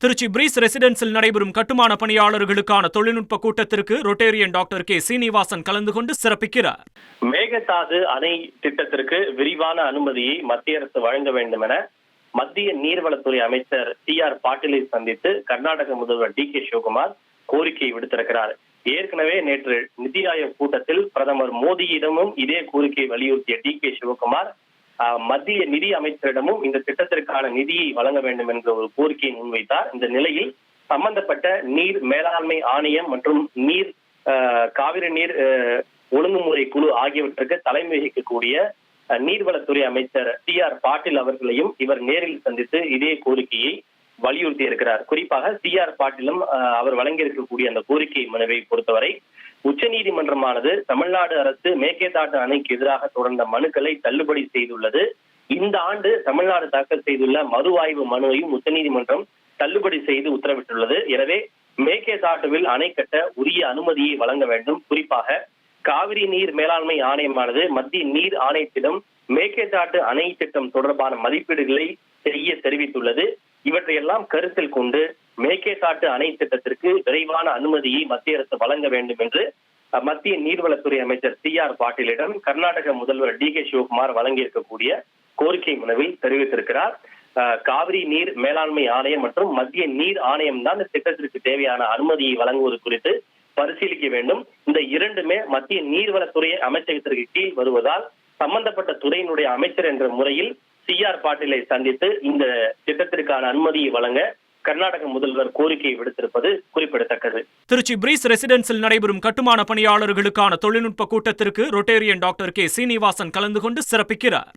Trichy breeze ரெசிடென்சில் நடைபெறும் கட்டுமான பணியாளர்களுக்கான தொழில்நுட்ப கூட்டத்திற்கு ரொட்டேரியன் டாக்டர் கே சீனிவாசன் கலந்து கொண்டு சிறப்பிக்கிறார். மேகதாது அணை திட்டத்திற்கு விரிவான அனுமதியை மத்திய அரசு வழங்க வேண்டும் என மத்திய நீர்வளத்துறை அமைச்சர் டி.ஆர். பாட்டீலை சந்தித்து கர்நாடக முதல்வர் டி.கே. சிவகுமார் கோரிக்கை விடுத்திருக்கிறார். ஏற்கனவே நேற்று நிதி ஆயோக் கூட்டத்தில் பிரதமர் மோடியிடமும் இதே கோரிக்கையை வலியுறுத்திய டி.கே. சிவகுமார் மத்திய நிதி அமைச்சரிடமும் இந்த திட்டத்திற்கான நிதியை வழங்க வேண்டும் என்ற ஒரு கோரிக்கையை முன்வைத்தார். இந்த நிலையில் சம்பந்தப்பட்ட நீர் மேலாண்மை ஆணையம் மற்றும் காவிரி நீர் ஒழுங்குமுறை குழு ஆகியவற்றுக்கு தலைமை வகிக்கக்கூடிய நீர்வளத்துறை அமைச்சர் டி.ஆர். பாட்டீல் அவர்களையும் இவர் நேரில் சந்தித்து இதே கோரிக்கையை வலியுறுத்தி இருக்கிறார். குறிப்பாக டி.ஆர். பாட்டீலும் அவர் வழங்கியிருக்கக்கூடிய அந்த கோரிக்கை மனுவை பொறுத்தவரை உச்சநீதிமன்றமானது தமிழ்நாடு அரசு மேகதாது அணைக்கு எதிராக தொடர்ந்த மனுக்களை தள்ளுபடி செய்துள்ளது. இந்த ஆண்டு தமிழ்நாடு தாக்கல் செய்துள்ள மறு ஆய்வு மனுவையும் உச்சநீதிமன்றம் தள்ளுபடி செய்து உத்தரவிட்டுள்ளது. எனவே மேகதாதுவில் அணை கட்ட உரிய அனுமதியை வழங்க வேண்டும். குறிப்பாக காவிரி நீர் மேலாண்மை ஆணையமானது மத்திய நீர் ஆணையத்திடம் மேகதாது அணை திட்டம் தொடர்பான மதிப்பீடுகளை செய்ய தெரிவித்துள்ளது. இவற்றையெல்லாம் கருத்தில் கொண்டு மேகதாது அணை திட்டத்திற்கு விரைவான அனுமதியை மத்திய அரசு வழங்க வேண்டும் என்று மத்திய நீர்வளத்துறை அமைச்சர் டி.ஆர். பாட்டீலிடம் கர்நாடக முதல்வர் டி.கே. சிவகுமார் வழங்கியிருக்கக்கூடிய கோரிக்கை மனுவில் தெரிவித்திருக்கிறார். காவிரி நீர் மேலாண்மை ஆணையம் மற்றும் மத்திய நீர் ஆணையம் தான் இந்த திட்டத்திற்கு தேவையான அனுமதியை வழங்குவது குறித்து பரிசீலிக்க வேண்டும். இந்த இரண்டுமே மத்திய நீர்வளத்துறை அமைச்சகத்திற்கு கீழ் வருவதால் சம்பந்தப்பட்ட துறையினுடைய அமைச்சர் என்ற முறையில் டி.ஆர். பாட்டீலை சந்தித்து இந்த திட்டத்திற்கான அனுமதியை வழங்க கர்நாடக முதல்வர் கோரிக்கை விடுத்திருப்பது குறிப்பிடத்தக்கது. திருச்சி பிரீஸ் ரெசிடென்சில் நடைபெறும் கட்டுமான பணியாளர்களுக்கான தொழில்நுட்ப கூட்டத்திற்கு ரொட்டேரியன் டாக்டர் கே சீனிவாசன் கலந்து கொண்டு சிறப்பிக்கிறார்.